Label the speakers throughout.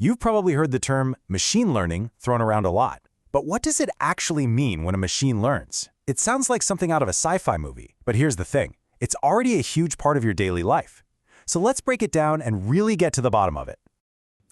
Speaker 1: You've probably heard the term machine learning thrown around a lot. But what does it actually mean when a machine learns? It sounds like something out of a sci-fi movie, but here's the thing. It's already a huge part of your daily life. So let's break it down and really get to the bottom of it.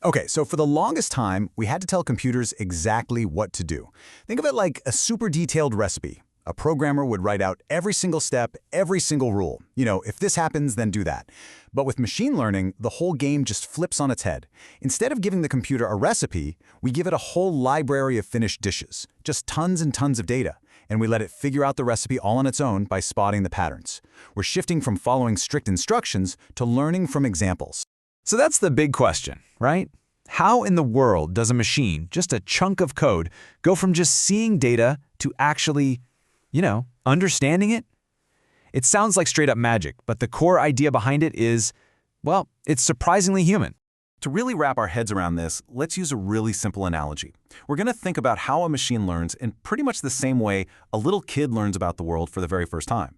Speaker 2: Okay, so for the longest time, we had to tell computers exactly what to do. Think of it like a super detailed recipe. A programmer would write out every single step, every single rule. If this happens, then do that. But with machine learning, the whole game just flips on its head. Instead of giving the computer a recipe, we give it a whole library of finished dishes, just tons and tons of data, and we let it figure out the recipe all on its own by spotting the patterns. We're shifting from following strict instructions to learning from examples.
Speaker 3: So that's the big question, right? How in the world does a machine, just a chunk of code, go from just seeing data to actually, understanding it? It sounds like straight up magic, but the core idea behind it is, well, it's surprisingly human.
Speaker 1: To really wrap our heads around this, let's use a really simple analogy. We're going to think about how a machine learns in pretty much the same way a little kid learns about the world for the very first time.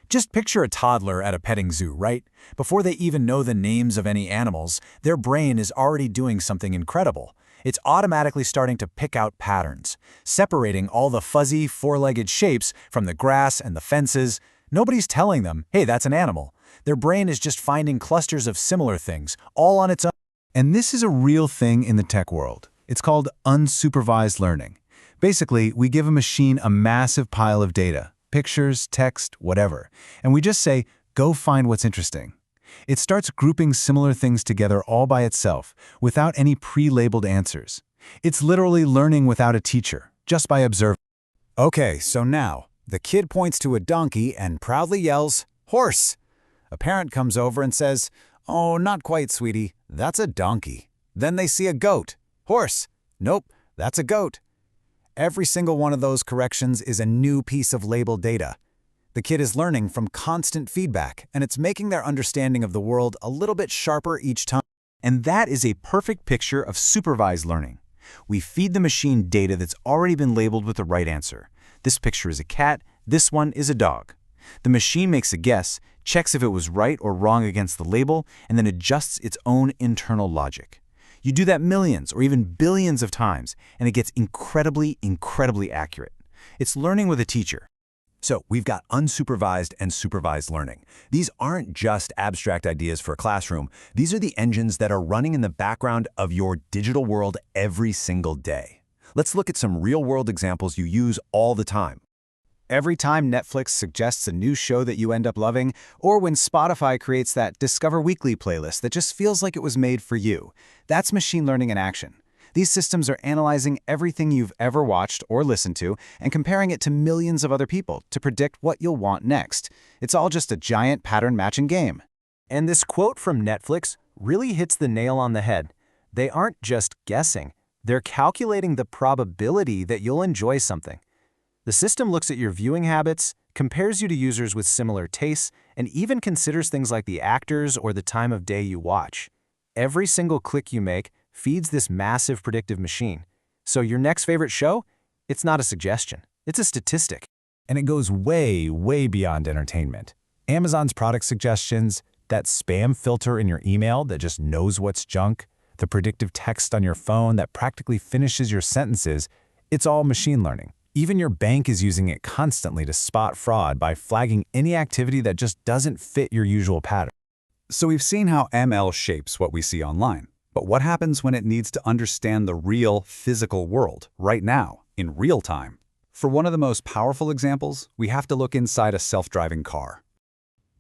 Speaker 4: Just picture a toddler at a petting zoo, right? Before they even know the names of any animals, their brain is already doing something incredible. It's automatically starting to pick out patterns, separating all the fuzzy, four-legged shapes from the grass and the fences. Nobody's telling them, hey, that's an animal. Their brain is just finding clusters of similar things, all on its own. And this is a real thing in the tech world. It's called unsupervised learning. Basically, we give a machine a massive pile of data, pictures, text, whatever, and we just say, go find what's interesting. It starts grouping similar things together all by itself, without any pre-labeled answers. It's literally learning without a teacher, just by observing.
Speaker 2: Okay, so now, the kid points to a donkey and proudly yells, "Horse!" A parent comes over and says, "Oh, not quite, sweetie, that's a donkey." Then they see a goat. "Horse!" "Nope, that's a goat." Every single one of those corrections is a new piece of labeled data. The kid is learning from constant feedback, and it's making their understanding of the world a little bit sharper each time.
Speaker 3: And that is a perfect picture of supervised learning. We feed the machine data that's already been labeled with the right answer. This picture is a cat, this one is a dog. The machine makes a guess, checks if it was right or wrong against the label, and then adjusts its own internal logic. You do that millions or even billions of times, and it gets incredibly, incredibly accurate. It's learning with a teacher.
Speaker 2: So we've got unsupervised and supervised learning. These aren't just abstract ideas for a classroom. These are the engines that are running in the background of your digital world every single day. Let's look at some real-world examples you use all the time.
Speaker 4: Every time Netflix suggests a new show that you end up loving, or when Spotify creates that Discover Weekly playlist that just feels like it was made for you, that's machine learning in action. These systems are analyzing everything you've ever watched or listened to and comparing it to millions of other people to predict what you'll want next. It's all just a giant pattern-matching game.
Speaker 1: And this quote from Netflix really hits the nail on the head. They aren't just guessing. They're calculating the probability that you'll enjoy something. The system looks at your viewing habits, compares you to users with similar tastes, and even considers things like the actors or the time of day you watch. Every single click you make feeds this massive predictive machine. So your next favorite show? It's not a suggestion. It's a statistic.
Speaker 4: And it goes way, way beyond entertainment. Amazon's product suggestions, that spam filter in your email that just knows what's junk, the predictive text on your phone that practically finishes your sentences, it's all machine learning. Even your bank is using it constantly to spot fraud by flagging any activity that just doesn't fit your usual pattern.
Speaker 2: So we've seen how ML shapes what we see online. But what happens when it needs to understand the real, physical world, right now, in real time? For one of the most powerful examples, we have to look inside a self-driving car.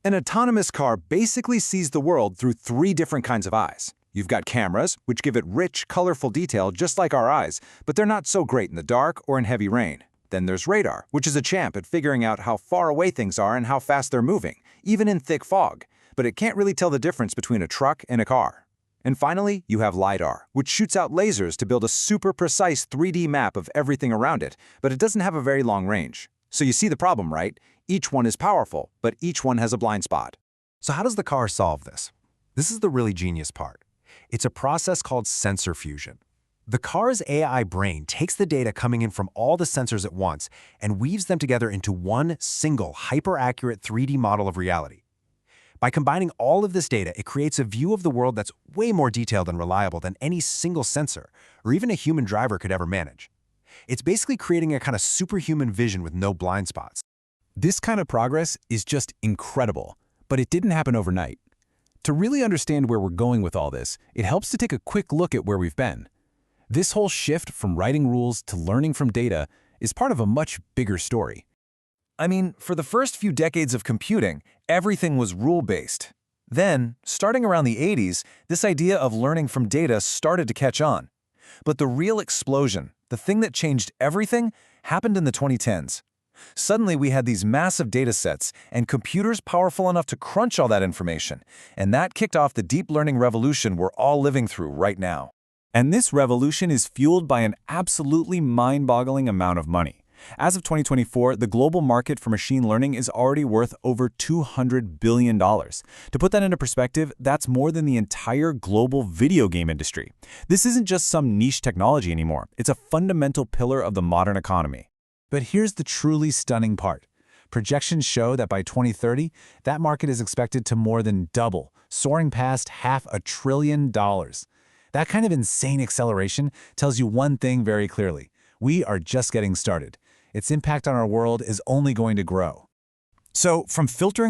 Speaker 3: An autonomous car basically sees the world through 3 different kinds of eyes. You've got cameras, which give it rich, colorful detail just like our eyes, but they're not so great in the dark or in heavy rain. Then there's radar, which is a champ at figuring out how far away things are and how fast they're moving, even in thick fog. But it can't really tell the difference between a truck and a car. And finally, you have LiDAR, which shoots out lasers to build a super precise 3D map of everything around it, but it doesn't have a very long range. So you see the problem, right? Each one is powerful, but each one has a blind spot.
Speaker 1: So how does the car solve this? This is the really genius part. It's a process called sensor fusion. The car's AI brain takes the data coming in from all the sensors at once and weaves them together into one single hyper-accurate 3D model of reality.
Speaker 5: By combining all of this data, it creates a view of the world that's way more detailed and reliable than any single sensor or even a human driver could ever manage. It's basically creating a kind of superhuman vision with no blind spots.
Speaker 4: This kind of progress is just incredible, but it didn't happen overnight. To really understand where we're going with all this, it helps to take a quick look at where we've been. This whole shift from writing rules to learning from data is part of a much bigger story.
Speaker 3: I mean, for the first few decades of computing, everything was rule-based. Then, starting around the 80s, this idea of learning from data started to catch on. But the real explosion, the thing that changed everything, happened in the 2010s. Suddenly, we had these massive data sets and computers powerful enough to crunch all that information, and that kicked off the deep learning revolution we're all living through right now.
Speaker 4: And this revolution is fueled by an absolutely mind-boggling amount of money. As of 2024, the global market for machine learning is already worth over $200 billion. To put that into perspective, that's more than the entire global video game industry. This isn't just some niche technology anymore. It's a fundamental pillar of the modern economy. But here's the truly stunning part. Projections show that by 2030, that market is expected to more than double, soaring past $500 billion. That kind of insane acceleration tells you one thing very clearly. We are just getting started. Its impact on our world is only going to grow. So, from filtering